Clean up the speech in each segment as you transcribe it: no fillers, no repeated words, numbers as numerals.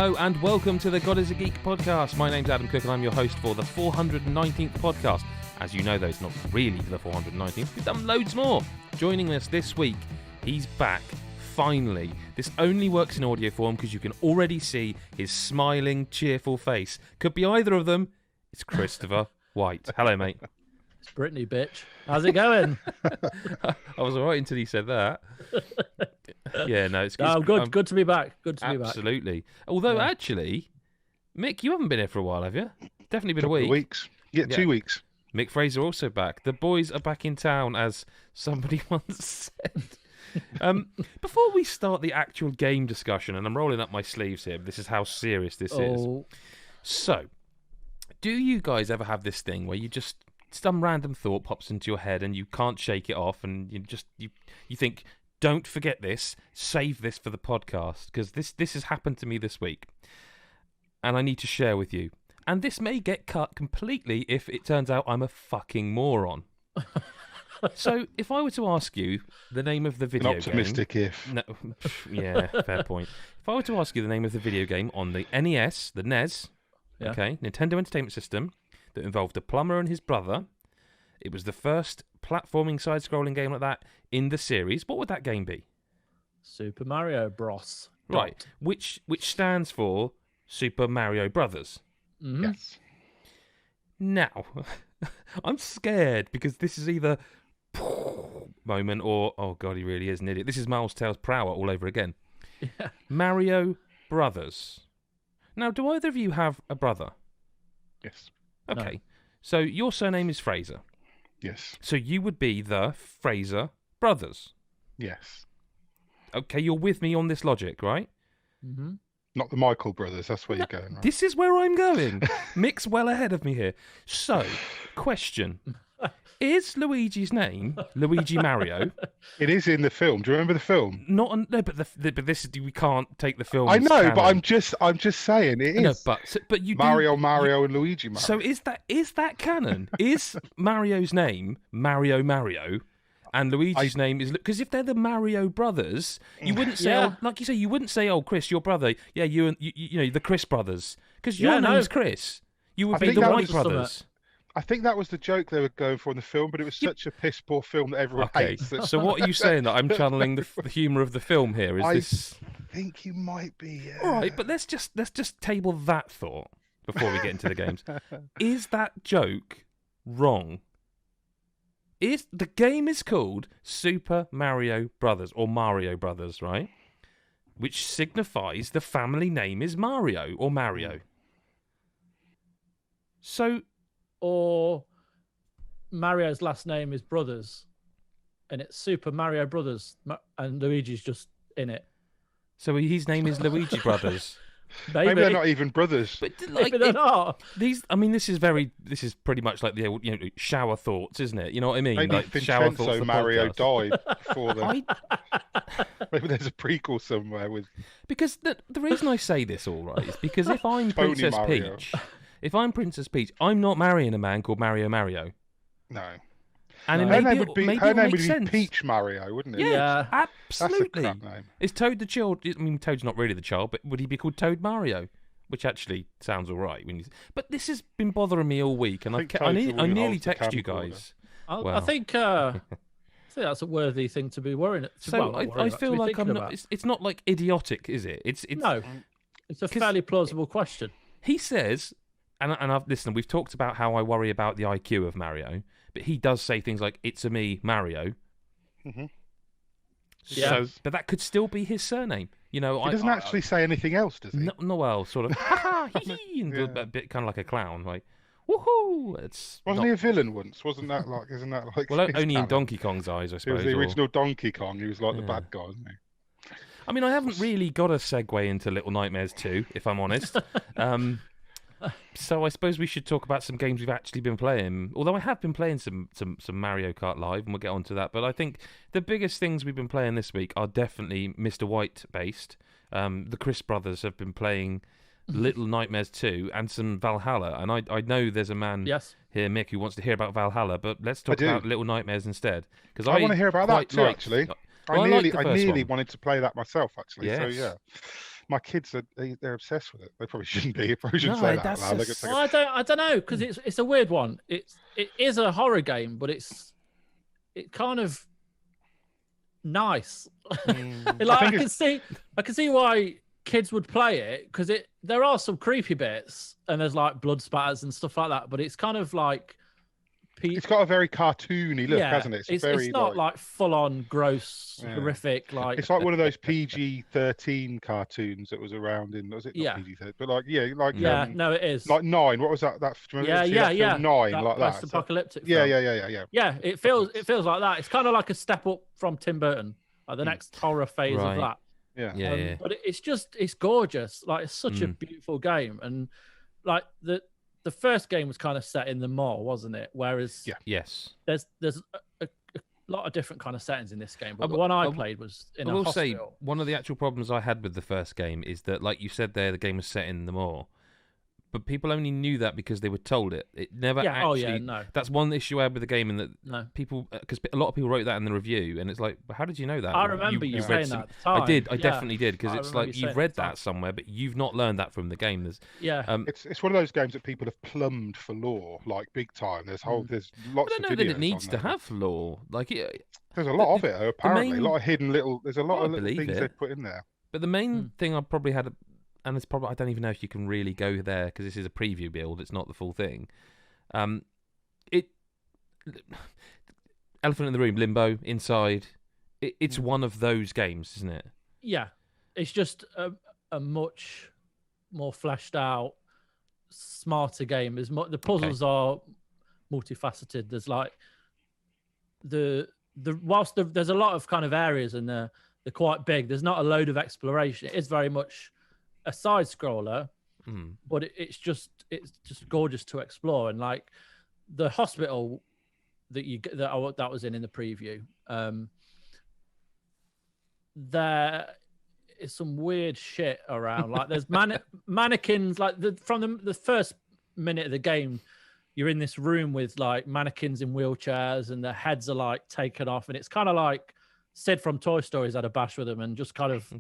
Hello and welcome to the God is a Geek podcast. My name's Adam Cook and I'm your host for the 419th podcast. As you know, though, it's not really the 419th. We've done loads more. Joining us this week, he's back, finally. This only works in audio form because you can already see his smiling, cheerful face. Could be either of them. It's Christopher White. Hello, mate. It's Brittany, bitch. How's it going? I was all right until he said that. Yeah, no, it's good. Oh, good. Good to be back. Good to be back. Absolutely. Although, actually, Mick, you haven't been here for a while, have you? Definitely been a week. Weeks. Yeah, 2 weeks. Mick Fraser also back. The boys are back in town, as somebody once said. Before we start the actual game discussion, and I'm rolling up my sleeves here, this is how serious this is. So, do you guys ever have this thing where you just some random thought pops into your head and you can't shake it off, and you think, don't forget this, save this for the podcast, because this has happened to me this week, and I need to share with you. And this may get cut completely if it turns out I'm a fucking moron. So, if I were to ask you the name of the video An optimistic game... if. No, yeah, fair point. If I were to ask you the name of the video game on the NES, the NES, okay, Nintendo Entertainment System, that involved a plumber and his brother, it was the first platforming side-scrolling game like that in the series, what would that game be? Super Mario Bros. Right, which stands for Super Mario Brothers. Mm-hmm. Yes. Now, I'm scared because this is either moment or, oh God, he really is an idiot. This is Miles Tales Prower all over again. Yeah. Mario Brothers. Now, do either of you have a brother? Yes. Okay, No. So your surname is Fraser. Yes. So you would be the Fraser brothers. Yes. Okay, you're with me on this logic, right? Mm-hmm. Not the Michael brothers. That's where you're going, right? This is where I'm going. Mick's well ahead of me here. So, question. Is Luigi's name Luigi Mario? It is in the film. Do you remember the film? No, but this we can't take the film. I as know, canon. but I'm just saying it is. No, but you Mario, do, and Luigi Mario. So is that canon? Is Mario's name Mario? And Luigi's name is... Because if they're the Mario brothers, you wouldn't say... Yeah. Oh, like you say, you wouldn't say, oh, Chris, your brother. Yeah, you know, the Chris brothers. Because your name's Chris. You would I be think the that White was brothers. I think that was the joke they were going for in the film, but it was such a piss-poor film that everyone hates. That... So what are you saying? That I'm channeling the humour of the film here? Is this... I think you might be... All right, but let's just table that thought before we get into the games. Is that joke wrong? The game is called Super Mario Brothers, or Mario Brothers, right? Which signifies the family name is Mario, or Mario. So... Or Mario's last name is Brothers, and it's Super Mario Brothers, and Luigi's just in it. So his name is Luigi Brothers. Maybe they're not even brothers. But like, Maybe they're not. These, I mean, this is pretty much like the shower thoughts, isn't it? You know what I mean? Maybe like shower thoughts. Vincenzo the Mario podcast. died before them. Maybe there's a prequel somewhere with... Because the reason I say this, all right, is because if I'm Tony Princess Mario. Peach, I'm not marrying a man called Mario. No. And Her name maybe would be, maybe her it'll name make would be sense. Peach Mario, wouldn't it? Yeah, That's a absolutely. crap name. Is Toad the child? I mean, Toad's not really the child, but would he be called Toad Mario? Which actually sounds all right. But this has been bothering me all week, and I nearly texted you guys. I think that's a worthy thing to be worrying. So I feel like I'm not. It's not like idiotic, is it? It's no. It's a fairly plausible question. He says, and listen, we've talked about how I worry about the IQ of Mario, but he does say things like "It's a me, Mario." Mm-hmm. So, Yeah. but that could still be his surname. You know, He doesn't actually say anything else, does he? No, well, sort of, ha ha, hee hee, and a bit kind of like a clown, like woohoo. Wasn't he a villain once? Isn't that like? Well, his only in talent? Donkey Kong's eyes, I He suppose. was the original Donkey Kong. He was like the Yeah. bad guy, wasn't he? I mean, I haven't really got a segue into Little Nightmares 2, if I'm honest. So I suppose we should talk about some games we've actually been playing. Although I have been playing some Mario Kart Live, and we'll get on to that. But I think the biggest things we've been playing this week are definitely Mr. White based. The Chris brothers have been playing Little Nightmares 2 and some Valhalla. And I know there's a man here, Mick, who wants to hear about Valhalla, but let's talk about Little Nightmares instead. Because I want to hear about that too, actually. I nearly wanted to play that myself, actually. Yes. So, yeah. my kids they're obsessed with it. They probably shouldn't be. Probably shouldn't No, say that. that's Out loud. They're just- gonna take Well, I don't know, because it's a weird one. It is a horror game, but it's kind of nice. Mm. Like think I can see why kids would play it, because there are some creepy bits and there's like blood spatters and stuff like that, but it's kind of like It's got a very cartoony look, hasn't it? It's not like full on gross, Yeah. horrific. Like It's like one of those PG-13 cartoons that was around in. Was it not Yeah. PG-13? But like no, it is. like 9. What was that? That do you remember see that film 9 like that. Post-apocalyptic. Yeah, film. yeah. Yeah, it feels like that. It's kind of like a step up from Tim Burton, like the next horror phase Right. of that. Yeah. Yeah. But it's gorgeous. Like, it's such a beautiful game, and like the first game was kind of set in the mall, wasn't it? Whereas Yes. there's a lot of different kind of settings in this game, but the one I played was in a hospital. say one of the actual problems I had with the first game is that, like you said there, the game was set in the mall. But people only knew that because they were told it. It never Yeah, actually. oh yeah, no. That's one issue I had with the game, and that No. people, because a lot of people wrote that in the review, and it's like, well, how did you know that? I remember you read saying some- that at the time. I did. I Yeah. definitely did, because I it's remember like you you've saying read at the time. that somewhere, but you've not learned that from the game. There's, Yeah. It's one of those games that people have plumbed for lore, like big time. There's there's I lots don't of know videos that it needs on to there. have lore. Like, There's a lot of it apparently. main- A lot of hidden little. There's a lot I of little believe things it. they've put in there. but the main thing I probably had, and it's probably, I don't even know if you can really go there because this is a preview build. It's not the full thing. Elephant in the Room, Limbo, Inside. It's one of those games, isn't it? Yeah. It's just a much more fleshed out, smarter game. The puzzles are multifaceted. There's like whilst there's a lot of kind of areas and they're quite big. There's not a load of exploration. It is very much a side scroller, but it's just gorgeous to explore. And like the hospital that was in the preview, there is some weird shit around. Like there's mannequins. Like from the first minute of the game, you're in this room with like mannequins in wheelchairs, and their heads are like taken off, and it's kind of like Sid from Toy Story's had a bash with them and just kind of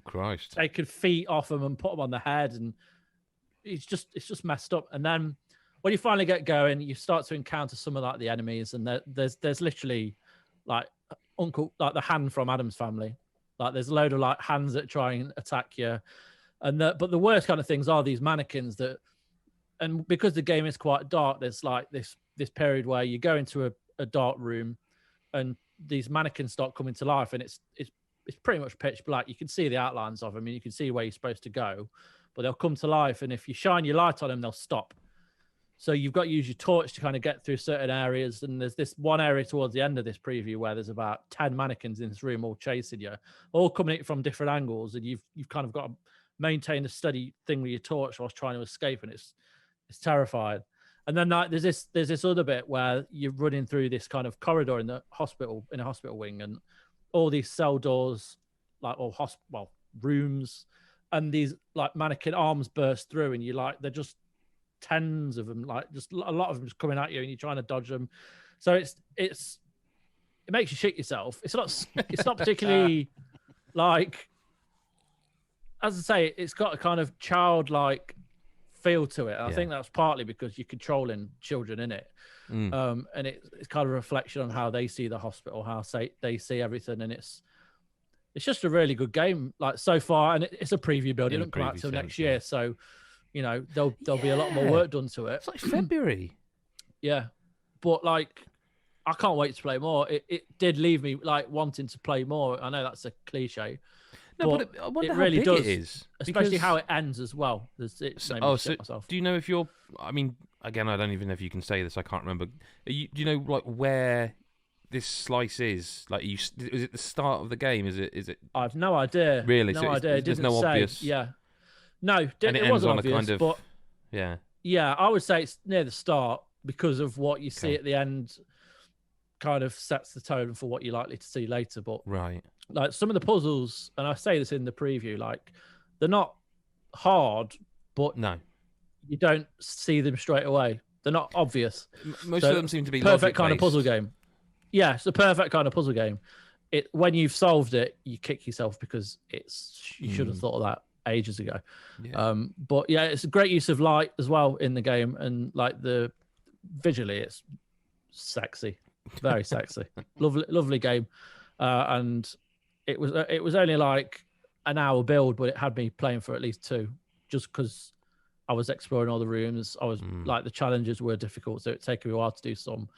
taken feet off them and put them on the head, and it's just messed up. And then when you finally get going, you start to encounter some of like the enemies, and there's literally like the hand from Adam's Family. Like there's a load of like hands that try and attack you, but the worst kind of things are these mannequins that, and because the game is quite dark, there's like this period where you go into a dark room, and these mannequins start coming to life, and it's pretty much pitch black. You can see the outlines of them, and you can see where you're supposed to go, but they'll come to life, and if you shine your light on them, they'll stop. So you've got to use your torch to kind of get through certain areas. And there's this one area towards the end of this preview where there's about 10 mannequins in this room all chasing you, all coming in from different angles, and you've kind of got to maintain a steady thing with your torch whilst trying to escape, and it's terrifying. And then there's this other bit where you're running through this kind of corridor in a hospital wing, and all these cell doors, like rooms, and these like mannequin arms burst through, and they're just tens of them, like just a lot of them just coming at you, and you're trying to dodge them. So it makes you shit yourself. It's not particularly like, as I say, it's got a kind of childlike feel to it. And I think that's partly because you're controlling children in it. And it's kind of a reflection on how they see the hospital, how they see everything. And it's just a really good game, like so far. And it's a preview build. It doesn't come out till next year. So, you know, there'll be a lot more work done to it. It's like February. Yeah. But like, I can't wait to play more. It did leave me like wanting to play more. I know that's a cliche. No, but I wonder it how really big does, it is. especially because- how it ends as well. So do you know if you're? I mean, again, I don't even know if you can say this. I can't remember. Do you know like where this slice is? Like, is it the start of the game? Is it? I've no idea. Really? No So idea. It there's didn't no say. obvious. Yeah. No, And it it ends wasn't on obvious, a kind of. but Yeah. yeah, I would say it's near the start because of what you see Okay. at the end. Kind of sets the tone for what you're likely to see later. But Right. like some of the puzzles, and I say this in the preview, like they're not hard, but No. you don't see them straight away. They're not obvious. Most So, of them seem to be perfect kind of logic-based. puzzle game. Yeah, it's a perfect kind of puzzle game. When you've solved it, you kick yourself because you should have thought of that ages ago. Yeah. But yeah, it's a great use of light as well in the game, and like the visually, it's sexy, very sexy, lovely game, and it was only like an hour build, but it had me playing for at least 2, just because I was exploring all the rooms. I was like, the challenges were difficult, so it took me a while to do some.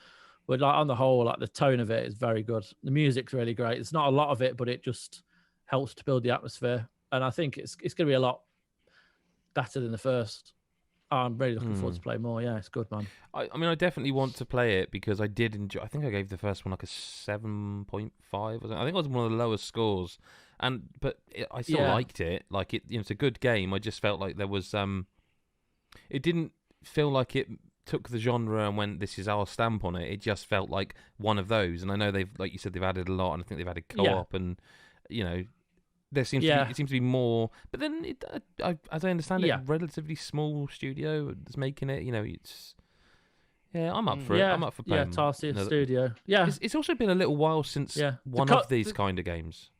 But like on the whole, like the tone of it is very good. The music's really great. It's not a lot of it, but it just helps to build the atmosphere. And I think it's going to be a lot better than the first. I'm really looking forward to play more. Yeah, it's good, man. I mean, I definitely want to play it because I did enjoy. I think I gave the first one like a 7.5 or something. I think it was one of the lowest scores, but I still liked it. Like it's a good game. I just felt like there was it didn't feel like it took the genre and went, this is our stamp on it. It just felt like one of those. And I know they've, like you said, they've added a lot, and I think they've added co-op, and there seems to be more. But then, as I understand it, a relatively small studio is making it. It's I'm up for it. I'm up for playing. Yeah, Tarsier Studio. Yeah, it's also been a little while since one of these kind of games.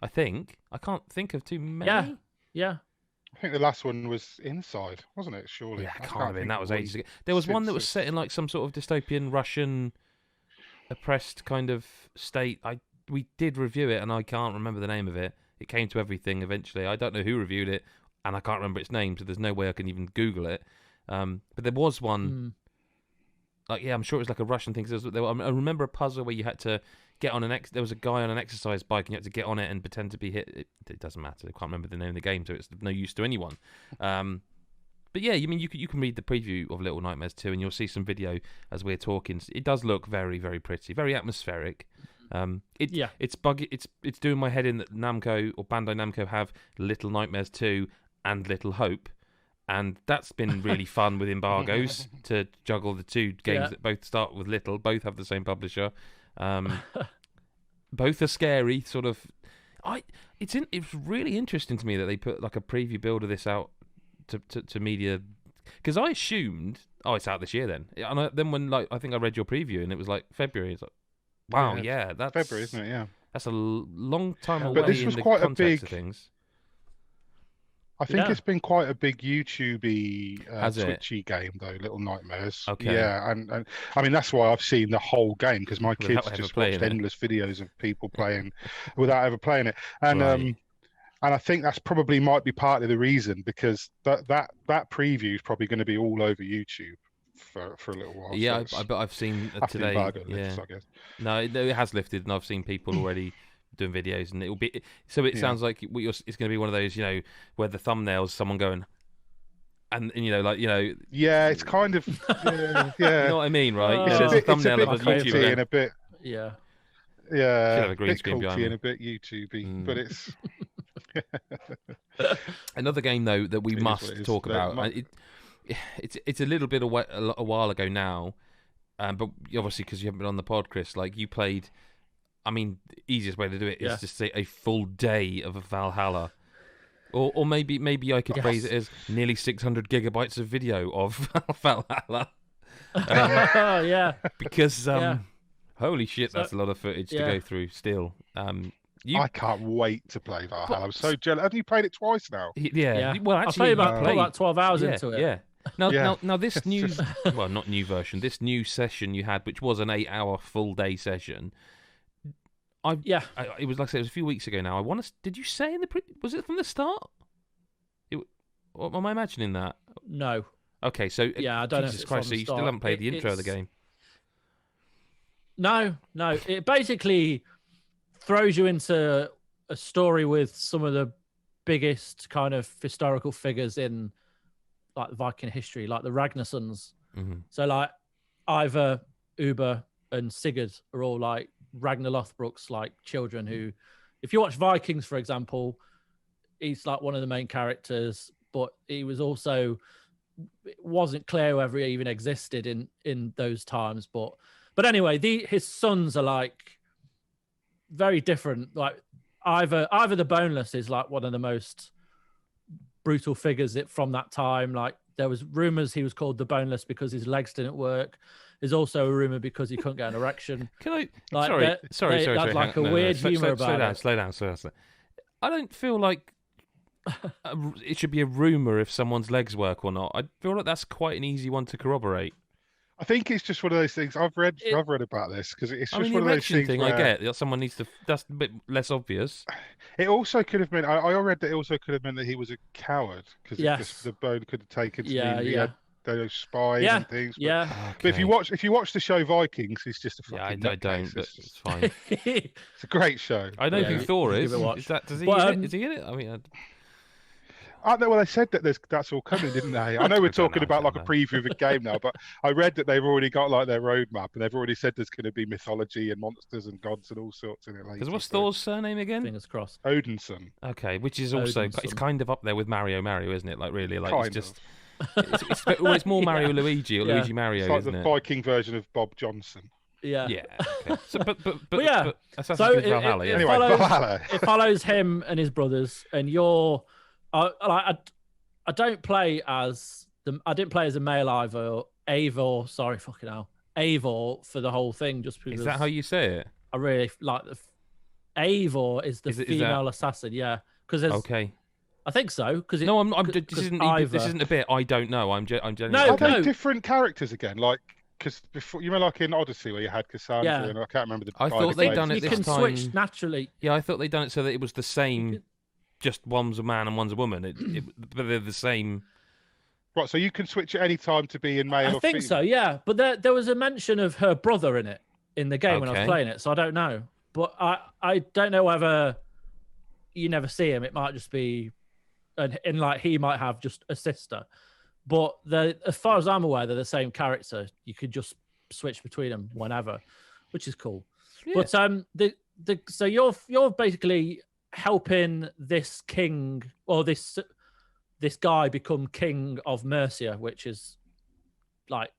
I think I can't think of too many. Yeah. I think the last one was Inside, wasn't it? Surely. Yeah, it can't have been. That was ages ago. There was one that was set in like some sort of dystopian Russian oppressed kind of state. We did review it, and I can't remember the name of it. It came to everything eventually. I don't know who reviewed it, and I can't remember its name, so there's no way I can even Google it. But there was one. I'm sure it was like a Russian thing. I remember a puzzle where you had to get on there was a guy on an exercise bike, and you had to get on it and pretend to be hit. It doesn't matter. I can't remember the name of the game, so it's of no use to anyone. But yeah, you can read the preview of Little Nightmares 2, and you'll see some video as we're talking. It does look very, very pretty, very atmospheric. It's buggy. It's doing my head in that Namco or Bandai Namco have Little Nightmares 2 and Little Hope, and that's been really fun with embargoes to juggle the two games that both start with Little, both have the same publisher. Both are scary, sort of. It's really interesting to me that they put like a preview build of this out to media, because I assumed it's out this year then. And then when I think I read your preview and it was like February. It's like, wow, that's February, isn't it? Yeah, that's a long time away. But this was in the quite a context big of things. I think it's been quite a big YouTube-y, Twitchy game, though, Little Nightmares. Okay. Yeah, and I mean, that's why I've seen the whole game, because my kids just watched endless videos of people playing without ever playing it. And and I think that's probably might be partly the reason, because that preview is probably going to be all over YouTube for a little while. Yeah, but I've seen today. Lifts, I guess. No, it has lifted, and I've seen people already doing videos, and it will be. So it sounds like it's going to be one of those, where the thumbnails, someone going, and Yeah, it's kind of yeah. You know what I mean, right? It's a thumbnail of a YouTuber and a bit. Yeah. Yeah, should have a green screen behind me. And a bit YouTubey, but it's another game though that we must talk about. It's a little bit a while ago now, but obviously because you haven't been on the pod, Chris, like you played. I mean, the easiest way to do it is to say a full day of Valhalla, or maybe I could phrase it as nearly 600 gigabytes of video of Valhalla. Because holy shit, that's a lot of footage to go through still. I can't wait to play Valhalla. I'm so jealous. Have you played it twice now? Yeah. Well, actually, I put like 12 hours into it. Yeah. Now this new, well, not new version. This new session you had, which was an 8-hour full day session. It was like I said, it was a few weeks ago now. Did you say was it from the start? Am I imagining that? No. Okay, so I don't Jesus Christ, so you still haven't played the intro of the game? No. It basically throws you into a story with some of the biggest kind of historical figures in like Viking history, like the Ragnarsons. Mm-hmm. So like Ivar, Uber, and Sigurd are all like Ragnar Lothbrok's like children who, if you watch Vikings, for example, he's like one of the main characters, but he was also, it wasn't clear whether he even existed in those times. But anyway, his sons are like very different. Like Ivar the Boneless is like one of the most brutal figures from that time. Like there was rumors he was called the Boneless because his legs didn't work. There's also a rumor because he couldn't get an erection. Can I? Like, sorry. That's like a weird humor about it. Slow down. I don't feel like it should be a rumor if someone's legs work or not. I feel like that's quite an easy one to corroborate. I think it's just one of those things. I've read about this because it's just one of those things thing where I get that someone needs to. That's a bit less obvious. It also could have been. I read that it also could have been that he was a coward because the bone could have taken to mean he had those spies and things. But, but if you watch the show Vikings, he's just a fucking I don't. But it's fine. It's a great show. I know who Thor is. Does he? Is he in it? I mean. Well, they said that that's all coming, didn't they? I know we're talking about like a preview of a game now, but I read that they've already got like their roadmap, and they've already said there's going to be mythology and monsters and gods and all sorts in it later. Because what's Thor's surname again? Fingers crossed. Odinson. Okay, which is also it's kind of up there with Mario, isn't it? Like really, like kind it's just it's more Mario Luigi or Luigi Mario. It's like isn't the it? Viking version of Bob Johnson. Yeah. Okay. So, but so Valhalla, Valhalla. It follows him and his brothers, and you're. I don't play as I didn't play as a male Eivor. Sorry, fucking hell, Eivor for the whole thing. Just because is that how you say it? I really like Eivor is the female assassin. Yeah, because okay. I think so. Because no, this isn't a bit. I don't know. I'm genuinely. No, are they different characters again? Like. Because before, you remember, like in Odyssey, where you had Cassandra, and I can't remember the. I thought they'd done it this time. You can switch naturally. Yeah, I thought they'd done it so that it was the same. Just one's a man and one's a woman. But they're the same. Right, so you can switch at any time to be in male. I think so, yeah. But there was a mention of her brother in it in the game when I was playing it, so I don't know. But I don't know whether you never see him. It might just be, and like he might have just a sister. But as far as I'm aware, they're the same character. You could just switch between them whenever, which is cool. Yeah. But so you're basically helping this king or this guy become king of Mercia, which is like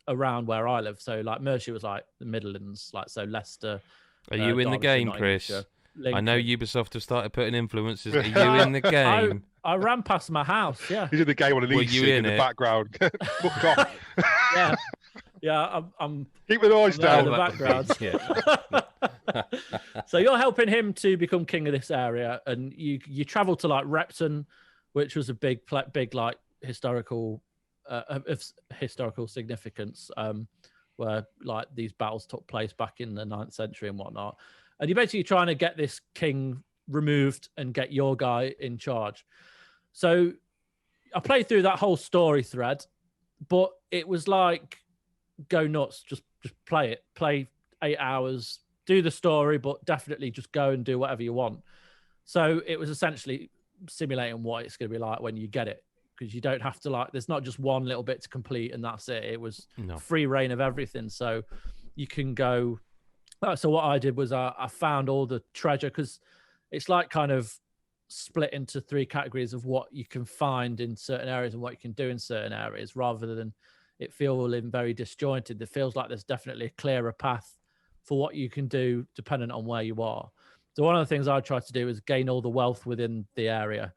around where I live. So like Mercia was like the Midlands, like so Leicester. Are you in the game, Chris? I know Ubisoft have started putting influences. Are you in the game? I ran past my house. Yeah, he's in the game on an easy in the background. Yeah, I'm keeping the eyes down in the background. So you're helping him to become king of this area, and you travel to like Repton, which was a big like historical significance, where like these battles took place back in the 9th century and whatnot. And you're basically trying to get this king removed and get your guy in charge. So I played through that whole story thread, but it was like, go nuts, just play it. Play 8 hours, do the story, but definitely just go and do whatever you want. So it was essentially simulating what it's going to be like when you get it, because you don't have to like, there's not just one little bit to complete and that's it. It was free reign of everything. So you can go. So what I did was I found all the treasure, because it's like kind of split into 3 categories of what you can find in certain areas and what you can do in certain areas, rather than it feeling very disjointed. It feels like there's definitely a clearer path for what you can do depending on where you are. So one of the things I tried to do is gain all the wealth within the area.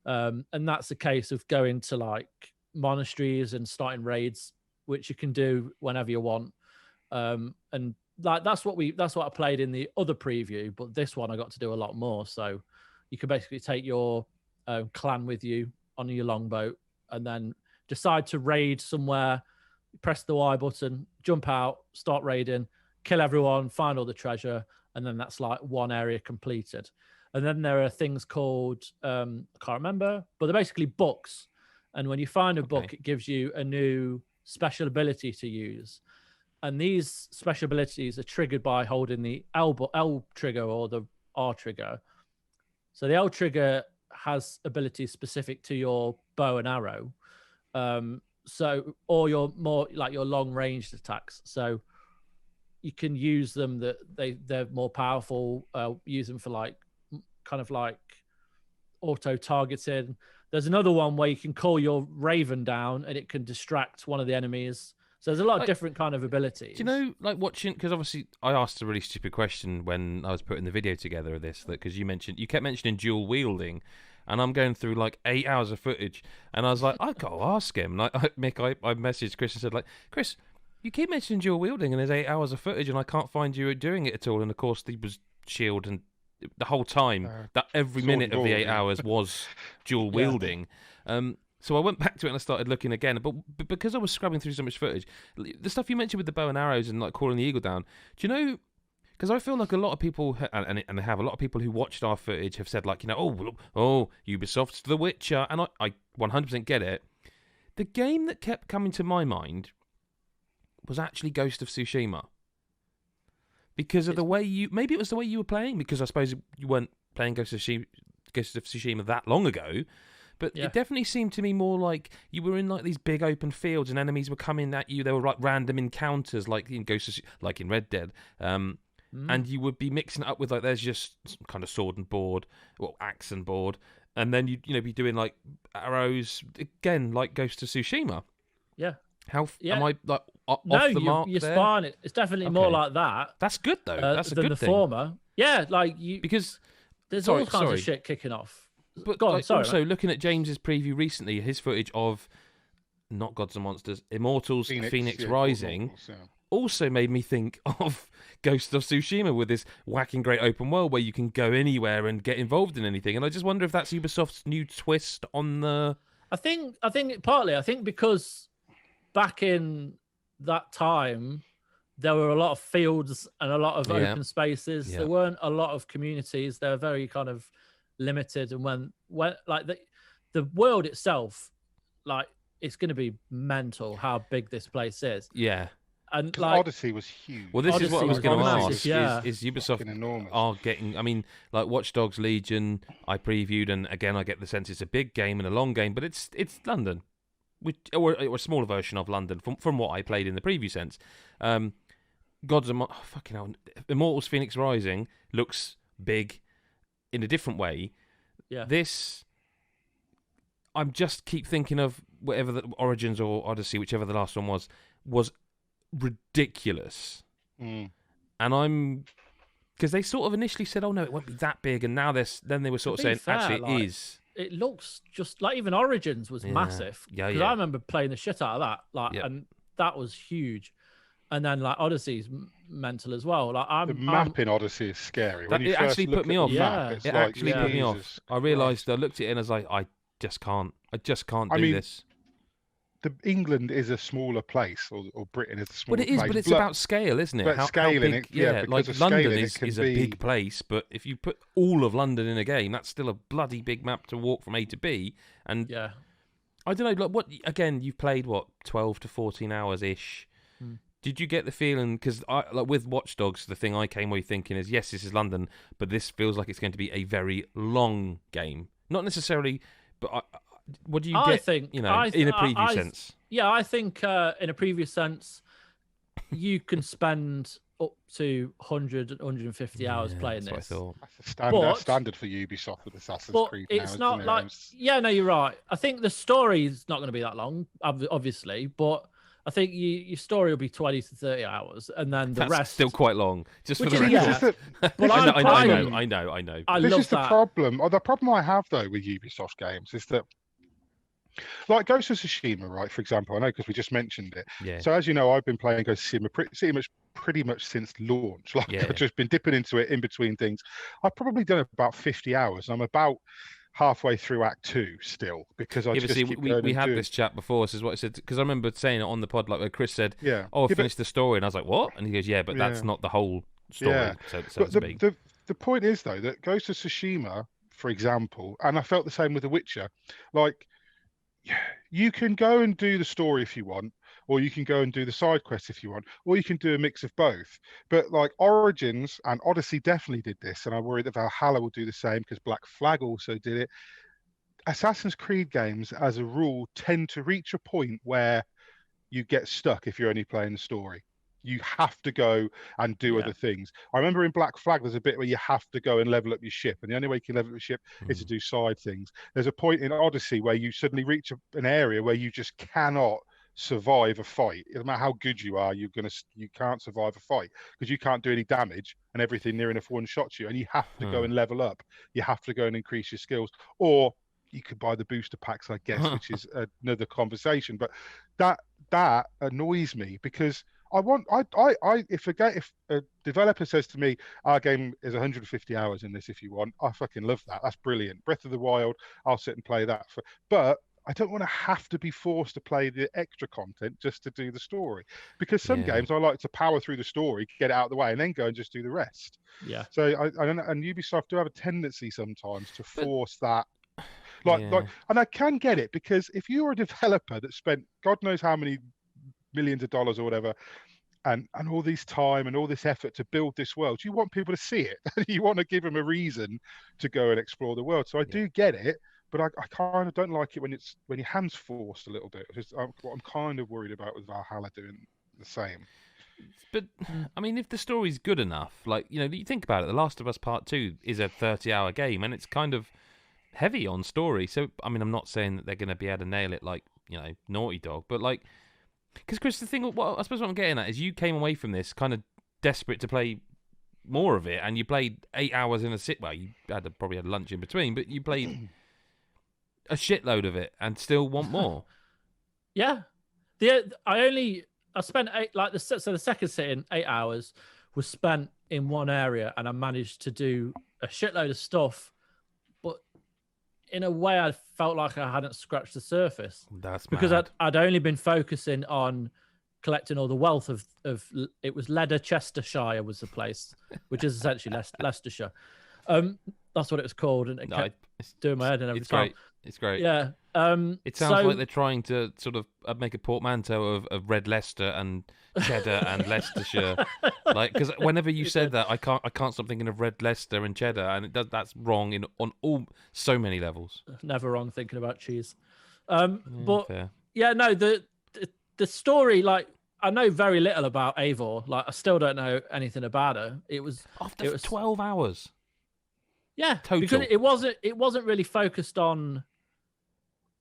And that's a case of going to like monasteries and starting raids, which you can do whenever you want. And like that's what I played in the other preview, but this one I got to do a lot more. So you can basically take your clan with you on your longboat and then decide to raid somewhere, press the Y button, jump out, start raiding, kill everyone, find all the treasure, and then that's like one area completed. And then there are things called I can't remember, but they're basically books. And when you find a book, it gives you a new special ability to use. And these special abilities are triggered by holding the L trigger or the R trigger. So the L trigger has abilities specific to your bow and arrow. Or your more like your long ranged attacks. So you can use them that they're more powerful. Use them for like kind of like auto targeting. There's another one where you can call your raven down and it can distract one of the enemies. So there's a lot of different kind of abilities. Do you know, like watching, because obviously I asked a really stupid question when I was putting the video together of this, because you kept mentioning dual wielding, and I'm going through like 8 hours of footage, and I was like, I've got to ask him. And I messaged Chris and said, like, Chris, you keep mentioning dual wielding, and there's 8 hours of footage, and I can't find you doing it at all. And of course, he was shield and the whole time that every minute of the 8 hours was dual wielding. So I went back to it and I started looking again. But because I was scrubbing through so much footage, the stuff you mentioned with the bow and arrows and like calling the eagle down, do you know? Because I feel like a lot of people, and they have a lot of people who watched our footage have said like, Ubisoft's The Witcher, and I 100% get it. The game that kept coming to my mind was actually Ghost of Tsushima. Because of the way maybe it was the way you were playing, because I suppose you weren't playing Ghost of Tsushima that long ago, but it definitely seemed to me more like you were in like these big open fields and enemies were coming at you. There were like random encounters, like in like in Red Dead, and you would be mixing it up with like there's just some kind of sword and board, or axe and board, and then you'd be doing like arrows again, like Ghost of Tsushima. Yeah. Am I like off the mark you're there? spot on. It's definitely more like that. That's good though. That's a good than the thing. Former. Yeah, like because there's all kinds of shit kicking off. But Go on, sorry, also looking at James's preview recently, his footage of not Gods and Monsters, Immortals, Phoenix Rising, also made me think of Ghost of Tsushima with this whacking great open world where you can go anywhere and get involved in anything. And I just wonder if that's Ubisoft's new twist on the. I think partly. I think because back in that time, there were a lot of fields and a lot of open spaces. There weren't a lot of communities. They were very kind of limited. And when like the world itself, like it's going to be mental how big this place is. Yeah. And like Odyssey was huge. Well, this is what I was going to ask. Yeah. Is Ubisoft enormous. are getting? I mean, like Watch Dogs Legion, I previewed, and again, I get the sense it's a big game and a long game, but it's London, or a smaller version of London from what I played in the preview sense. Gods and fucking hell, Immortals: Phoenix Rising looks big in a different way. Yeah. This, I'm just keep thinking of whatever the Origins or Odyssey, whichever the last one was ridiculous. And I'm because they sort of initially said, "Oh no, it won't be that big," and now then they were sort of saying, "Actually, it is." It looks just like even Origins was massive. Yeah, because I remember playing the shit out of that, and that was huge. And then like Odyssey's mental as well. Like the map in Odyssey is scary. It actually put me off. It actually put me off. I realised I looked at it and I was like, I just can't do this. England is a smaller place, or Britain is a smaller place. But it's about scale, isn't it? But scaling big, it, like London is a big place, but if you put all of London in a game, that's still a bloody big map to walk from A to B. And I don't know, like what? Again, you've played 12 to 14 hours ish. Did you get the feeling, because like with Watch Dogs, the thing I came away thinking is, yes, this is London, but this feels like it's going to be a very long game. Not necessarily, but what do you get, I think, in a preview sense? Yeah, I think in a preview sense, you can spend up to 100, 150 hours playing this. That's what I thought. That's standard for Ubisoft with Assassin's Creed now. It's not like... Yeah, no, you're right. I think the story is not going to be that long, obviously, but... I think your story will be 20 to 30 hours, and then the rest still quite long. Just for the record. I know. This is the problem. The problem I have though with Ubisoft games is that, like Ghost of Tsushima, right? For example, I know because we just mentioned it. Yeah. So as you know, I've been playing Ghost of Tsushima pretty much since launch. Like I've just been dipping into it in between things. I've probably done about 50 hours. And I'm about halfway through Act 2 still, because I just keep going. We had this chat before. This is what I said, because I remember saying it on the pod, like where Chris said, I finished the story, and I was like, what? And he goes, but that's not the whole story, so to speak. The point is though that Ghost of Tsushima, for example, and I felt the same with The Witcher, like you can go and do the story if you want, or you can go and do the side quests if you want, or you can do a mix of both. But like Origins and Odyssey definitely did this, and I worry that Valhalla will do the same because Black Flag also did it. Assassin's Creed games, as a rule, tend to reach a point where you get stuck if you're only playing the story. You have to go and do other things. I remember in Black Flag, there's a bit where you have to go and level up your ship, and the only way you can level up your ship is to do side things. There's a point in Odyssey where you suddenly reach an area where you just cannot survive a fight. No matter how good you are, you can't survive a fight because you can't do any damage, and everything near enough one shots you, and you have to go and level up. You have to go and increase your skills, or you could buy the booster packs, I guess, which is another conversation. But that annoys me because if a developer says to me, our game is 150 hours in this, if you want, I fucking love that. That's brilliant. Breath of the Wild, I'll sit and play that. But I don't want to have to be forced to play the extra content just to do the story, because some games I like to power through the story, get it out of the way, and then go and just do the rest. Yeah. So and Ubisoft do have a tendency sometimes to force that. Like, and I can get it, because if you're a developer that spent God knows how many millions of dollars or whatever, and all this time and all this effort to build this world, you want people to see it. You want to give them a reason to go and explore the world. So I do get it, but I kind of don't like it when your hand's forced a little bit. What I'm kind of worried about with Valhalla doing the same. But I mean, if the story's good enough, like, you think about it, The Last of Us Part 2 is a 30-hour game, and it's kind of heavy on story. So I mean, I'm not saying that they're going to be able to nail it like Naughty Dog, but like. Because, Chris, the thing, I suppose what I'm getting at is you came away from this kind of desperate to play more of it, and you played 8 hours in a sit. Well, you probably had lunch in between, but you played a shitload of it and still want more. Yeah. I spent the second sitting, 8 hours, was spent in one area, and I managed to do a shitload of stuff, but in a way I felt like I hadn't scratched the surface. That's because mad. I'd only been focusing on collecting all the wealth of it was Leicestershire was the place, which is essentially Leicestershire. That's what it was called, and it kept doing my head in every time. It's great. Yeah. It sounds like they're trying to sort of make a portmanteau of Red Leicester and Cheddar and Leicestershire. Like, because whenever you said that, I can't stop thinking of Red Leicester and Cheddar, and that's wrong on so many levels. Never wrong thinking about cheese. But fair. Yeah, no, the story, like, I know very little about Eivor. Like, I still don't know anything about her. It was 12 hours. Yeah, total. Because it wasn't really focused on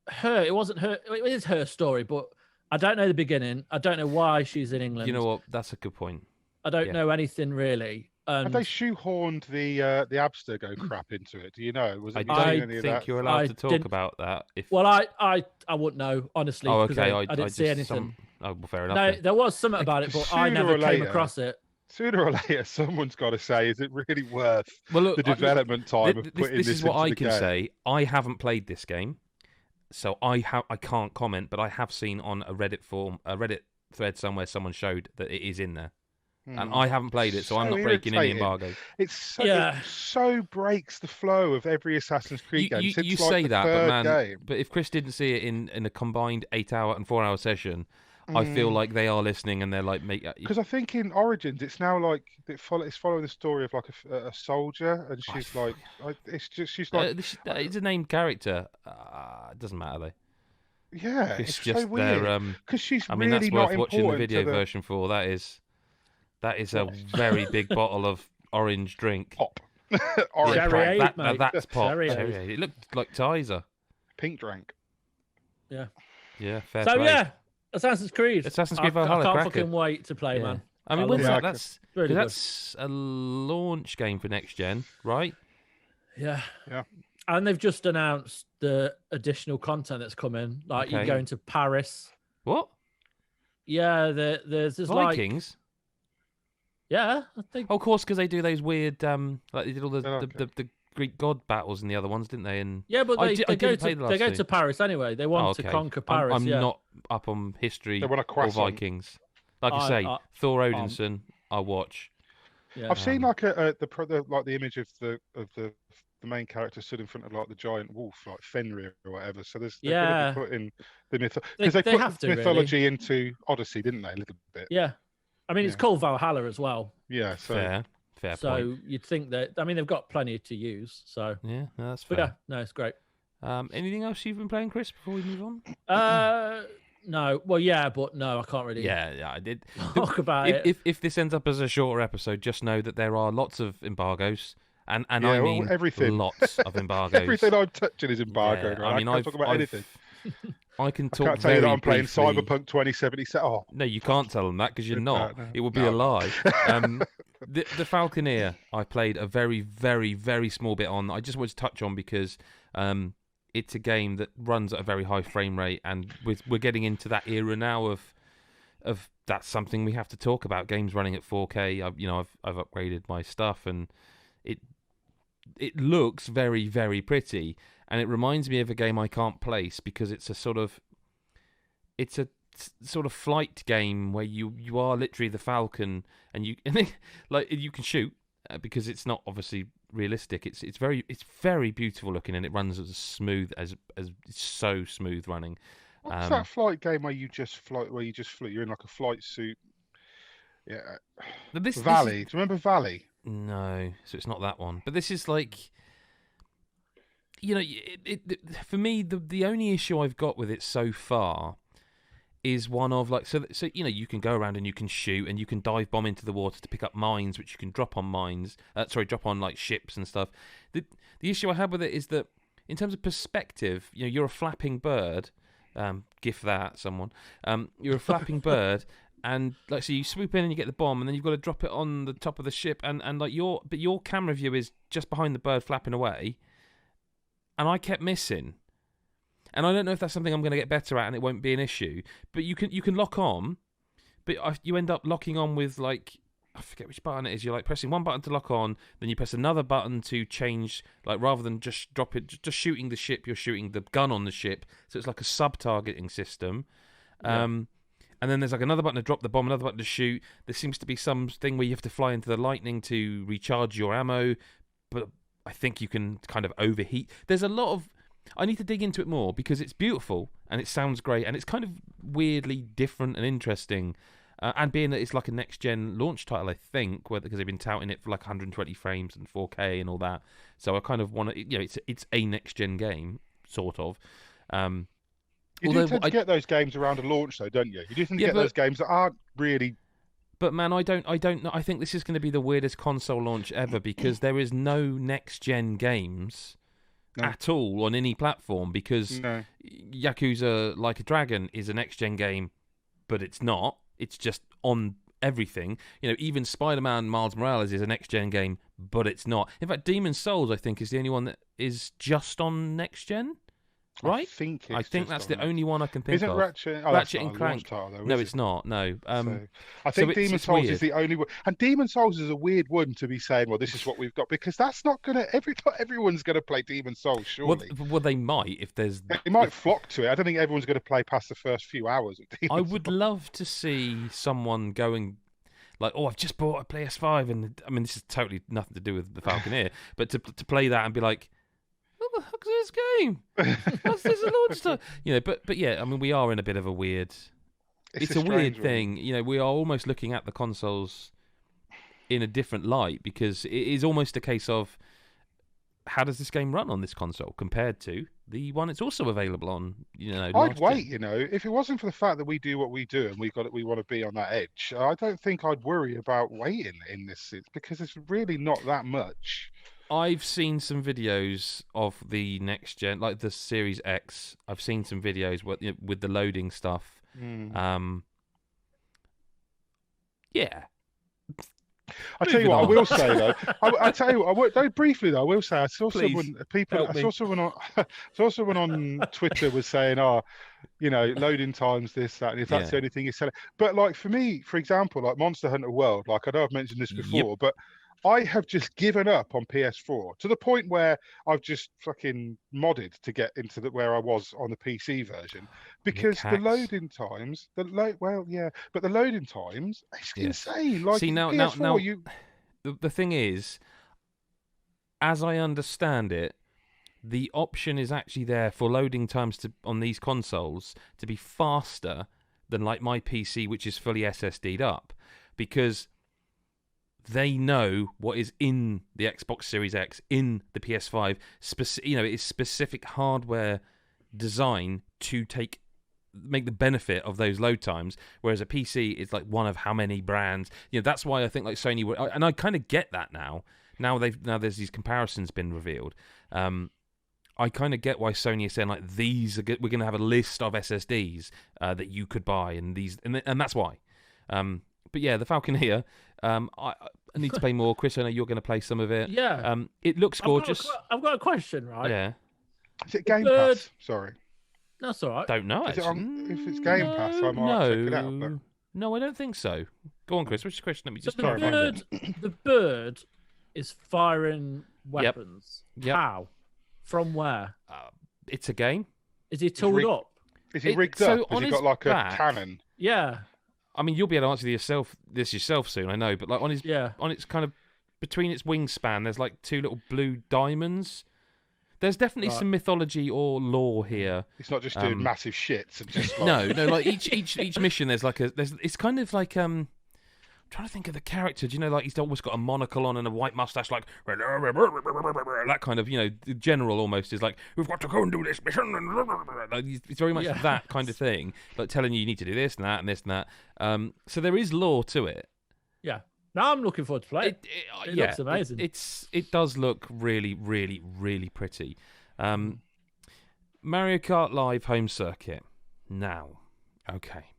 her. It wasn't her. It is her story, but I don't know the beginning. I don't know why she's in England. You know what? That's a good point. I don't know anything really. Have they shoehorned the Abstergo crap into it? Do you know? I think you're allowed to talk about that. Well, I wouldn't know, honestly. Oh, okay. I didn't see anything. Oh, well, fair enough. No, there was something about it, but I never came across it. Sooner or later, someone's got to say, is it really worth the development time of putting this is what I can game? say. I haven't played this game, so I can't comment, but I have seen on a Reddit thread somewhere someone showed that it is in there. And I haven't played it, so I'm not breaking any embargo. It so breaks the flow of every Assassin's Creed game. You say that, but man, but if Chris didn't see it in a combined 8-hour and 4-hour session, I feel like they are listening and they're like, because I think in Origins it's now like it's following the story of like a soldier, and she's like, she's like, it's a named character. It doesn't matter though. Yeah, it's just just so weird. Because she's I mean, really that's worth not watching the important video version for. That is a very big bottle of orange drink. Pop. Orange. That's pop. Cherry. It looked like Tizer. Pink drink. Yeah. Yeah, fair so play. Yeah, Assassin's Creed Valhalla. I can't fucking wait to play, man. I mean, that's really that's a launch game for next gen, right? Yeah. Yeah. And they've just announced the additional content that's coming. Like you're going to Paris. What? Yeah, there's this Vikings. Yeah, I think. Oh, of course, because they do those weird, like they did all the Greek god battles in the other ones, didn't they? And yeah, but they go to Paris anyway. They want to conquer Paris. I'm not up on history or Vikings. Like I say, Thor Odinson, I'll watch. Yeah. I've seen like the image of the main character stood in front of like the giant wolf, like Fenrir or whatever. So they're going to be putting the because they put mythology into Odyssey, didn't they? A little bit. Yeah, I mean it's called Valhalla as well. Yeah, so fair so point. You'd think that. I mean they've got plenty to use. So yeah, no, that's fair. But yeah, no, it's great. Anything else you've been playing, Chris? Before we move on. No. Well, yeah, but no, I can't really. Yeah, I did talk about it. If this ends up as a shorter episode, just know that there are lots of embargoes, and I mean everything. Lots of embargoes. Everything I'm touching is embargoed. Yeah, right? I mean, I can't talk about anything. I can talk. I can't tell you that I'm playing briefly. Cyberpunk 2077. Oh, no, you can't tell them that because you're not. No. It would be a lie. The Falconeer, I played a very, very, very small bit on. I just wanted to touch on because it's a game that runs at a very high frame rate, and we're getting into that era now of that's something we have to talk about. Games running at 4K. I've upgraded my stuff, and it looks very, very pretty, and it reminds me of a game I can't place because it's a sort of flight game where you are literally the Falcon, and you can shoot because it's not obviously realistic. It's very beautiful looking, and it runs as smooth as it's so smooth running. What's that flight game where you just fly? You're in like a flight suit. Yeah. Valley. Do you remember Valley? No, so it's not that one. But this is like, for me, the only issue I've got with it so far is one of like, so you can go around and you can shoot and you can dive bomb into the water to pick up mines, which you can drop on drop on like ships and stuff. The issue I have with it is that in terms of perspective, you're a flapping bird. Gift that someone. You're a flapping bird. And like, so you swoop in and you get the bomb, and then you've got to drop it on the top of the ship, and like your camera view is just behind the bird flapping away, and I kept missing, and I don't know if that's something I'm going to get better at, and it won't be an issue. But you can lock on, but you end up locking on with like, I forget which button it is. You're like pressing one button to lock on, then you press another button to change. Like rather than just drop it, just shooting the ship, you're shooting the gun on the ship, so it's like a sub-targeting system. Yeah. And then there's like another button to drop the bomb, another button to shoot. There seems to be something where you have to fly into the lightning to recharge your ammo, but I think you can kind of overheat. There's a lot of... I need to dig into it more because it's beautiful and it sounds great and it's kind of weirdly different and interesting. And being that it's like a next-gen launch title, I think, because they've been touting it for like 120 frames and 4K and all that. So I kind of want to... it's a next-gen game, sort of. You do tend to get those games around a launch, though, don't you? You do tend to get those games that aren't really... But, man, I don't know. I think this is going to be the weirdest console launch ever because there is no next-gen games at all on any platform because Yakuza Like a Dragon is a next-gen game, but it's not. It's just on everything. Even Spider-Man Miles Morales is a next-gen game, but it's not. In fact, Demon's Souls, I think, is the only one that is just on next-gen. Right? I think that's the only one I can think of. Isn't Ratchet? Ratchet and Clank. Title, though, no, it's not. No. I think Demon's Souls is the only one, and Demon's Souls is a weird one to be saying. Well, this is what we've got because that's not gonna. Everyone's gonna play Demon's Souls, surely. Well, they might if there's. They might flock to it. I don't think everyone's gonna play past the first few hours of Demon's I would love to see someone going. Like, I've just bought a PS5, and I mean, this is totally nothing to do with the Falconeer, but to play that and be like, what the heck's this game? What's this launch time? But yeah, I mean, we are in a bit of a weird. It's a weird thing. We are almost looking at the consoles in a different light because it is almost a case of how does this game run on this console compared to the one it's also available on. I'd wait. If it wasn't for the fact that we do what we do and we want to be on that edge, I don't think I'd worry about waiting in this because it's really not that much. I've seen some videos of the next gen, like the Series X. I've seen some videos with the loading stuff. Yeah. I tell you what, I will say though. I tell you what, very briefly though, I will say I saw someone on Twitter was saying, loading times, this, that, and if that's the only thing you said. But like for me, for example, like Monster Hunter World, like I know I've mentioned this before, but I have just given up on PS4 to the point where I've just fucking modded to get into where I was on the PC version because the loading times, but the loading times, it's insane. Like, see, now, the thing is, as I understand it, the option is actually there for loading times on these consoles to be faster than like my PC, which is fully SSD'd up, because they know what is in the Xbox Series X, in the PS5. It's specific hardware design to make the benefit of those load times. Whereas a PC is like one of how many brands. That's why I think like Sony and I kind of get that now. Now there's these comparisons been revealed. I kind of get why Sony is saying like we're going to have a list of SSDs that you could buy, and that's why. But yeah, the Falconeer. I need to play more. Chris, I know you're going to play some of it. Yeah. It looks gorgeous. I've got a question, right? Yeah. Is it Game Pass? Sorry. That's all right. Don't know. If it's Game Pass, I might check it out. But... No, I don't think so. Go on, Chris. What's your question? Let me just So try and find it. the bird is firing weapons. Yep. How? From where? It's a game. Is he tooled up? Is he rigged so up? Has on he his got like back- a cannon? Yeah. I mean, you'll be able to answer this yourself soon, I know. But like on its kind of between its wingspan, there's like two little blue diamonds. There's definitely some mythology or lore here. It's not just doing massive shits and just like... No. Like each mission, it's kind of like I'm trying to think of the character. Do you know, like he's almost got a monocle on and a white mustache, like that kind of, the general almost is like, we've got to go and do this mission. Like, it's very much that kind of thing, like telling you need to do this and that and this and that. So there is lore to it. Yeah. Now I'm looking forward to play it. It looks amazing. It does look really, really, really pretty. Mario Kart Live Home Circuit. Now, okay.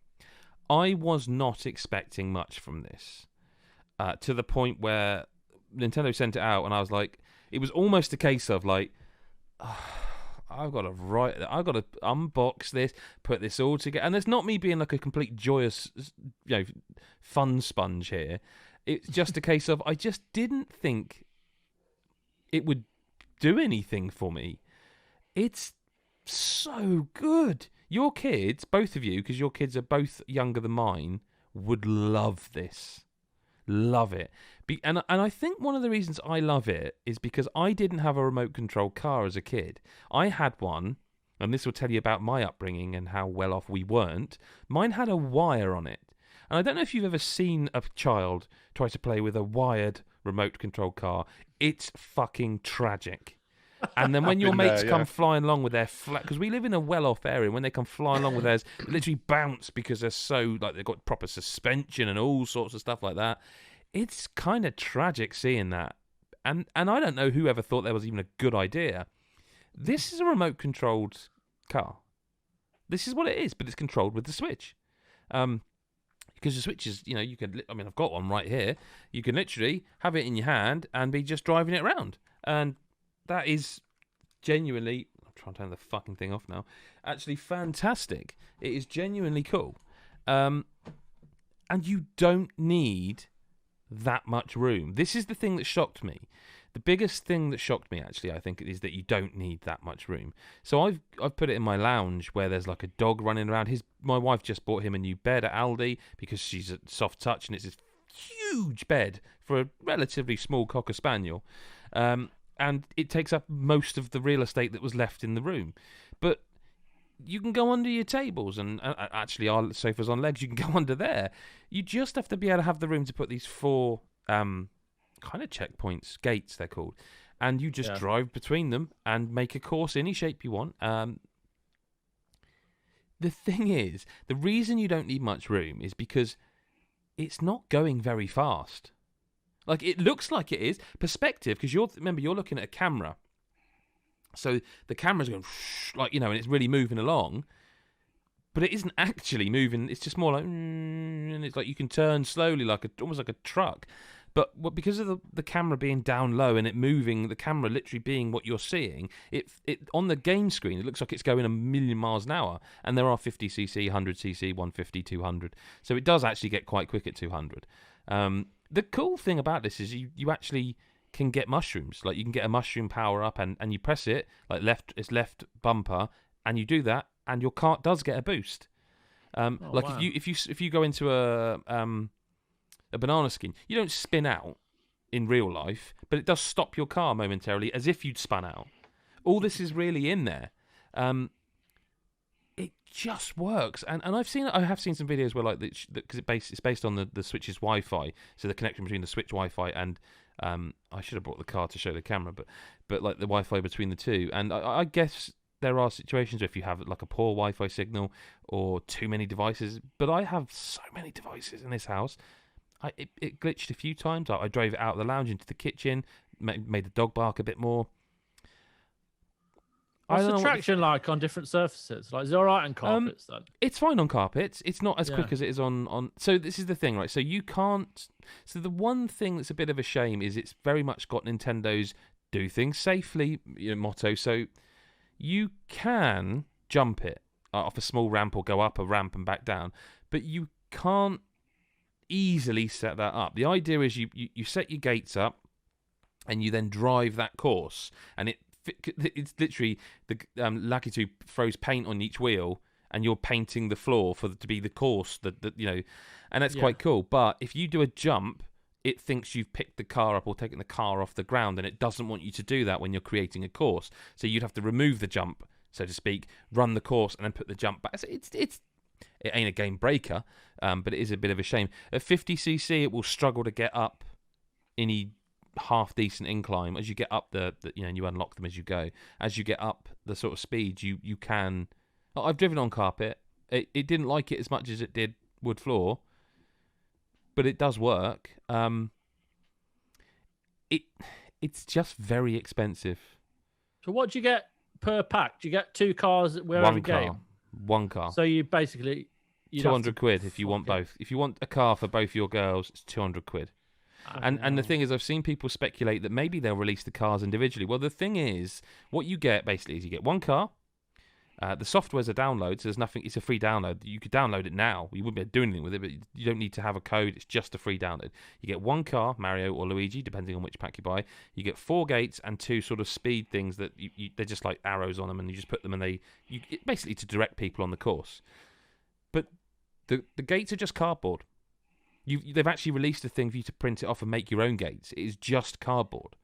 I was not expecting much from this, to the point where Nintendo sent it out, and I was like, it was almost a case of like, I've got to unbox this, put this all together, and it's not me being like a complete joyous, fun sponge here. It's just a case of I just didn't think it would do anything for me. It's so good. Your kids, both of you, because your kids are both younger than mine, would love this. Love it. And I think one of the reasons I love it is because I didn't have a remote control car as a kid. I had one, and this will tell you about my upbringing and how well off we weren't. Mine had a wire on it. And I don't know if you've ever seen a child try to play with a wired remote control car. It's fucking tragic. And then when your mates come flying along with their flat, because we live in a well-off area, when they come flying along with theirs, they literally bounce because they're so, like, they've got proper suspension and all sorts of stuff like that. It's kind of tragic seeing that. And I don't know who ever thought that was even a good idea. This is a remote-controlled car. This is what it is, but it's controlled with the Switch. Because the Switch is, you can, I've got one right here. You can literally have it in your hand and be just driving it around. And that is genuinely, I'm trying to turn the fucking thing off now, actually fantastic. It is genuinely cool. And you don't need that much room. This is the thing that shocked me. The biggest thing that shocked me, actually, I think, is that you don't need that much room. So I've put it in my lounge where there's like a dog running around. My wife just bought him a new bed at Aldi because she's a soft touch, and it's this huge bed for a relatively small Cocker Spaniel. And it takes up most of the real estate that was left in the room. But you can go under your tables, and actually our sofa's on legs. You can go under there. You just have to be able to have the room to put these 4 kind of checkpoints, gates they're called, and you just drive between them and make a course any shape you want. The thing is, the reason you don't need much room is because it's not going very fast. Like, it looks like it is. Perspective, because you're looking at a camera. So the camera's going, and it's really moving along. But it isn't actually moving. It's just more like, and it's like you can turn slowly, almost like a truck. But because of the camera being down low and it moving, the camera literally being what you're seeing, it on the game screen, it looks like it's going 1,000,000 miles an hour. And there are 50cc, 100cc, 150, 200. So it does actually get quite quick at 200. The cool thing about this is you actually can get mushrooms. Like, you can get a mushroom power up and you press it, like left bumper, and you do that, and your cart does get a boost. Wow. if you go into a banana skin, you don't spin out in real life, but it does stop your car momentarily as if you'd spun out. All this is really in there. It just works, and I have seen some videos where, like, because it's based on the Switch's Wi-Fi, so the connection between the Switch Wi-Fi and I should have brought the car to show the camera, but like the Wi-Fi between the two, and I guess there are situations where if you have like a poor Wi-Fi signal or too many devices, but I have so many devices in this house. It glitched a few times. I drove it out of the lounge into the kitchen, made the dog bark a bit more. What's the traction like on different surfaces? Like, is it all right on carpets then? It's fine on carpets. It's not as quick as it is on. So this is the thing, right? So you can't. So the one thing that's a bit of a shame is it's very much got Nintendo's do things safely motto. So you can jump it off a small ramp or go up a ramp and back down, but you can't easily set that up. The idea is you set your gates up, and you then drive that course, and it's literally the Lakitu throws paint on each wheel, and you're painting the floor to be the course that and that's quite cool. But if you do a jump, it thinks you've picked the car up or taken the car off the ground, and it doesn't want you to do that when you're creating a course. So you'd have to remove the jump, so to speak, run the course, and then put the jump back. So it ain't a game breaker, but it is a bit of a shame. At 50cc, it will struggle to get up any half decent incline. As you get up and you unlock them as you go. As you get up the sort of speed, you can. I've driven on carpet. It didn't like it as much as it did wood floor, but it does work. It's just very expensive. So what do you get per pack? Do you get 2 cars wherever One you car. game? One car. So you basically 200 quid if you want both. If you want a car for both your girls, it's 200 quid. And the thing is, I've seen people speculate that maybe they'll release the cars individually. Well, the thing is, what you get basically is you get one car. The software's a download, so there's nothing. It's a free download. You could download it now. You wouldn't be able to do anything with it, but you don't need to have a code. It's just a free download. You get one car, Mario or Luigi, depending on which pack you buy. You get 4 gates and 2 sort of speed things that they're just like arrows on them, and you just put them, and basically to direct people on the course. But the gates are just cardboard. They've actually released a thing for you to print it off and make your own gates. It is just cardboard.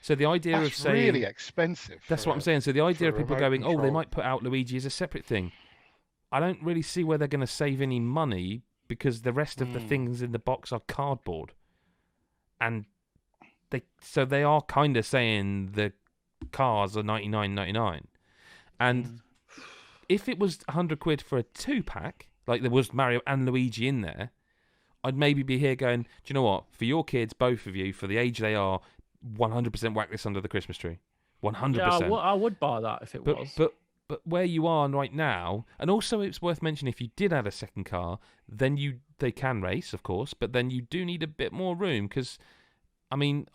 So the idea of saying... That's really expensive. That's what I'm saying. So the idea of people going, they might put out Luigi as a separate thing. I don't really see where they're going to save any money, because the rest of the things in the box are cardboard. And they are kind of saying the cars are $99.99. And if it was 100 quid for a 2-pack, like there was Mario and Luigi in there, I'd maybe be here going, do you know what? For your kids, both of you, for the age they are, 100% whack this under the Christmas tree. 100%. Yeah, I would buy that if it was. But where you are right now, and also it's worth mentioning, if you did add a second car, then they can race, of course, but then you do need a bit more room, because, I mean,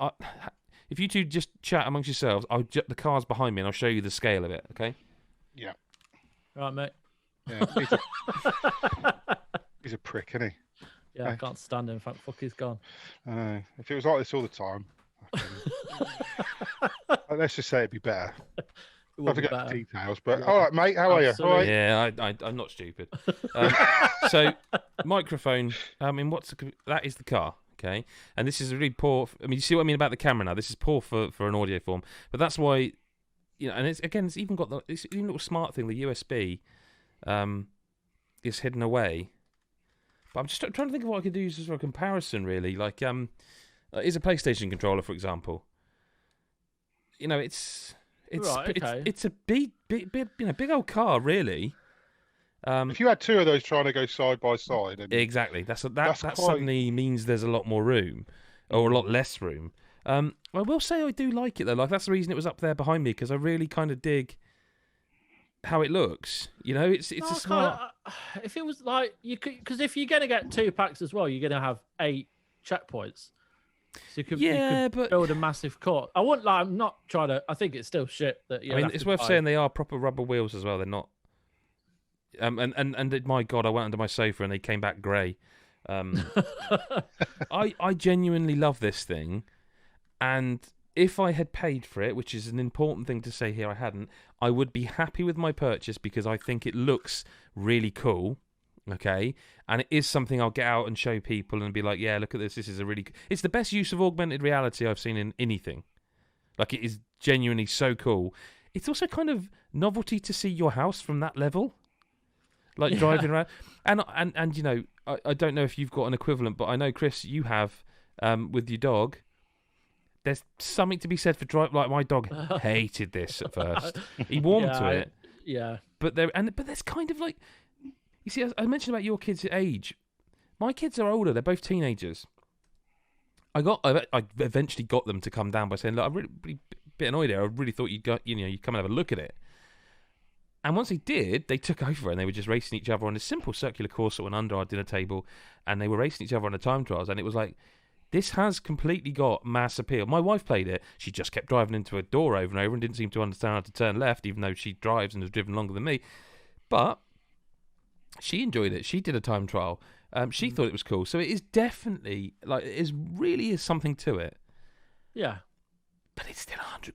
if you two just chat amongst yourselves, the car's behind me, and I'll show you the scale of it, okay? Yeah. Right, mate. Yeah, he's a prick, isn't he? Yeah, I can't stand him. Fuck, he's gone. If it was like this all the time, let's just say it'd be better. I forget the details, but all right, mate. How are you? All right? Yeah, I'm not stupid. So, microphone. I mean, that is the car, okay? And this is really poor. I mean, you see what I mean about the camera now? This is poor for an audio form, but that's why, and it's even got this even little smart thing. The USB is hidden away. But I'm just trying to think of what I could do as a comparison, really. Like, is a PlayStation controller, for example. It's a big old car, really. If you had 2 of those trying to go side by side, exactly. That suddenly means there's a lot more room, or a lot less room. I will say I do like it though. Like, that's the reason it was up there behind me, because I really kind of dig how it looks. It's a smart. If it was like you could, because if you're gonna get 2 packs as well, you're gonna have 8 checkpoints. So you could build a massive court. I'm not trying to. I think it's still shit. That I mean, it's worth saying they are proper rubber wheels as well. They're not. And my God, I went under my sofa and they came back grey. I genuinely love this thing, and if I had paid for it, which is an important thing to say here, I hadn't, I would be happy with my purchase, because I think it looks really cool. Okay, and it is something I'll get out and show people and be like, yeah, look at this. This is it's the best use of augmented reality I've seen in anything. Like, it is genuinely so cool. It's also kind of novelty to see your house from that level, like driving around. And I don't know if you've got an equivalent, but I know, Chris, you have with your dog. There's something to be said for drive. Like, my dog hated this at first. He warmed to it. Yeah. But there's kind of like. You see, I mentioned about your kids' age. My kids are older; they're both teenagers. I eventually got them to come down by saying, "Look, I'm really a bit annoyed here. I really thought you'd come and have a look at it." And once they did, they took over and they were just racing each other on a simple circular course that went under our dinner table, and they were racing each other on the time trials. And it was like, this has completely got mass appeal. My wife played it; she just kept driving into a door over and over and didn't seem to understand how to turn left, even though she drives and has driven longer than me. But she enjoyed it. She did a time trial. She thought it was cool. So it is definitely, like, it really is something to it. Yeah. But it's still £100.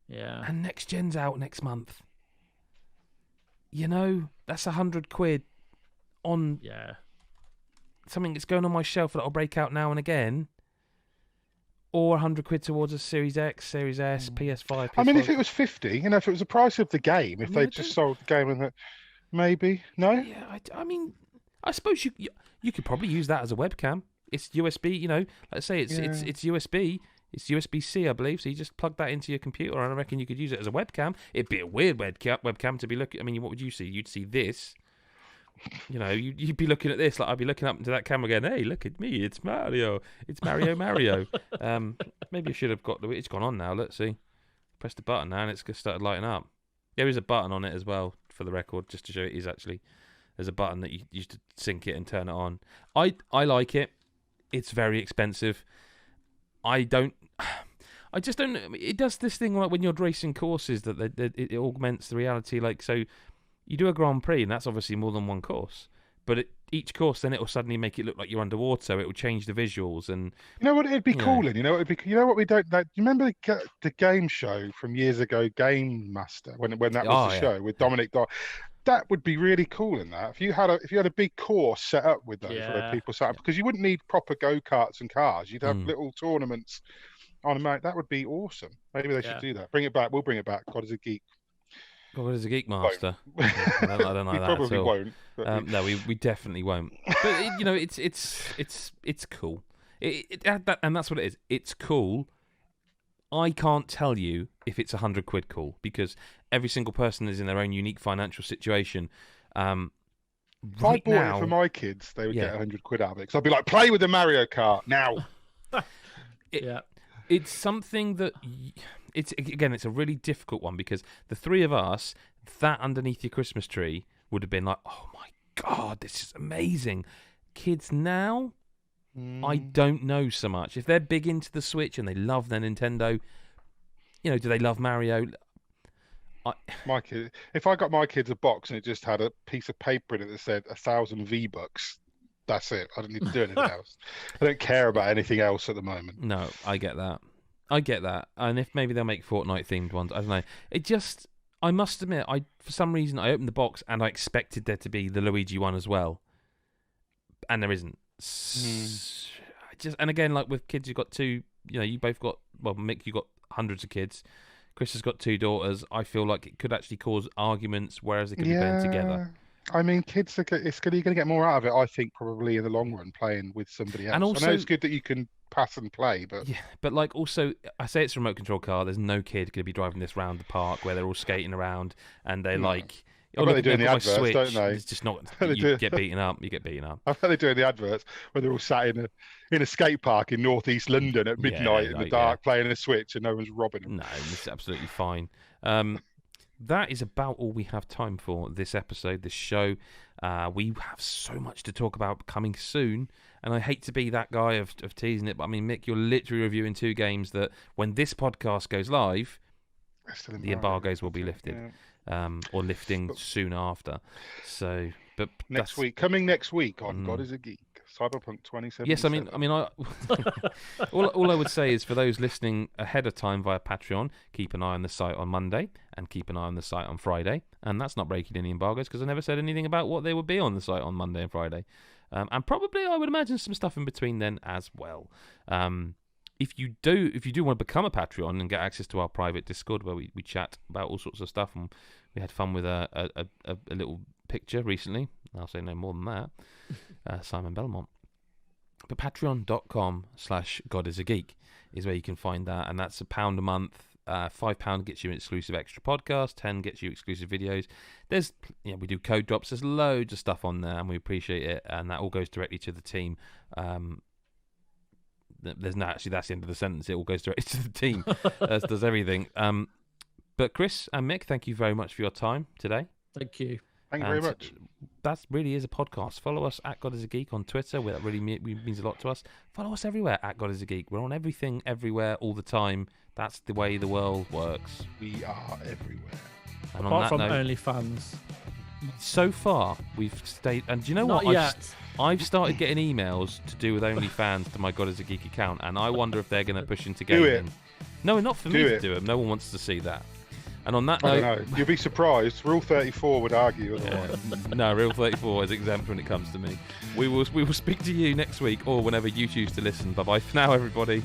Yeah. And next gen's out next month. You know, that's £100 on something that's going on my shelf that'll break out now and again. Or £100 towards a Series X, Series S, PS5, PS5. I mean, if it was 50, if it was the price of the game, if they just sold the game and that, maybe, no? Yeah, I mean, I suppose you could probably use that as a webcam. It's USB, let's say it's USB. It's USB-C, I believe, so you just plug that into your computer, and I reckon you could use it as a webcam. It'd be a weird webcam to be looking. I mean, what would you see? You'd see this. You'd be looking at this. Like, I'd be looking up into that camera going, hey, look at me, it's Mario. It's Mario. Maybe I should have got it's gone on now. Let's see. Press the button now, and it's just started lighting up. There is a button on it as well, for the record, just to show it is actually. There's a button that you use to sync it and turn it on. I like it. It's very expensive. I just don't. It does this thing like when you're racing courses that it augments the reality. Like, so you do a Grand Prix, and that's obviously more than one course. But each course, then it will suddenly make it look like you're underwater. So it will change the visuals, and you know what it'd be cool in. You know what we don't. You remember the game show from years ago, Game Master, when that was the show with Dominic. That would be really cool in that. If you had a big course set up with those where people sat up, because you wouldn't need proper go-karts and cars. You'd have little tournaments on a mate. That would be awesome. Maybe they should do that. Bring it back. We'll bring it back. God is a geek. God is a geek master. I don't know we that probably at all. Won't. No, we definitely won't. But it's cool. And that's what it is. It's cool. I can't tell you if it's £100 cool, because every single person is in their own unique financial situation. If I bought it for my kids, they would get £100 out of it. Because I'd be like, play with the Mario Kart now. It's something that it's a really difficult one, because the three of us, that underneath your Christmas tree would have been like, oh my God, this is amazing. Kids now, I don't know so much. If they're big into the Switch and they love their Nintendo, do they love Mario? My kid, if I got my kids a box and it just had a piece of paper in it that said 1,000 V-Bucks, that's it. I don't need to do anything else. I don't care about anything else at the moment. No, I get that. And if maybe they'll make Fortnite themed ones, I don't know. I must admit, for some reason I opened the box and I expected there to be the Luigi one as well, and there isn't. And again, like with kids, you've got two. You both got. Well, Mick, you got hundreds of kids. Chris has got two daughters. I feel like it could actually cause arguments, whereas they could be playing together. I mean, kids you're going to get more out of it, I think, probably in the long run, playing with somebody else. And also, I know it's good that you can pass and play, but like also, I say it's a remote control car. There's no kid going to be driving this round the park where they're all skating around and they like. I bet they do in the adverts, Switch, don't they? It's just not. You get beaten up. You get beaten up. I bet they do in the adverts where they're all sat in a skate park in northeast London at midnight in the dark, playing a Switch, and no one's robbing them. No, it's absolutely fine. That is about all we have time for this episode, this show. We have so much to talk about coming soon, and I hate to be that guy of teasing it, but I mean, Mick, you're literally reviewing two games that when this podcast goes live, the embargoes will be lifted. Or lifting soon after. So, but coming next week on God is a Geek, Cyberpunk 2077. Yes, I mean, all I would say is for those listening ahead of time via Patreon, keep an eye on the site on Monday and keep an eye on the site on Friday. And that's not breaking any embargoes because I never said anything about what they would be on the site on Monday and Friday. And probably I would imagine some stuff in between then as well. If you do want to become a Patreon and get access to our private Discord where we chat about all sorts of stuff, and we had fun with a little picture recently. I'll say no more than that. Simon Belmont. But patreon.com/GodIsAGeek is where you can find that, and that's £1 a month. £5 gets you an exclusive extra podcast. 10 gets you exclusive videos. There's we do code drops. There's loads of stuff on there, and we appreciate it. And that all goes directly to the team. That's the end of the sentence. It all goes directly to the team. As does everything. But Chris and Mick, thank you very much for your time today. Thank you. Thank you very much. That really is a podcast. Follow us at God is a Geek on Twitter. That really means a lot to us. Follow us everywhere at God is a Geek. We're on everything, everywhere, all the time. That's the way the world works. We are everywhere. And apart from OnlyFans. So far, we've stayed. And do you know Not what? Yet. I've started getting emails to do with OnlyFans to my God Is a Geek account, and I wonder if they're going to push into gaming. Do it. No, not for me to do them. No one wants to see that. And on that I note, don't know. You'll be surprised. Rule 34 would argue. No, Rule 34 is exempt when it comes to me. We will speak to you next week or whenever you choose to listen. Bye bye for now, everybody.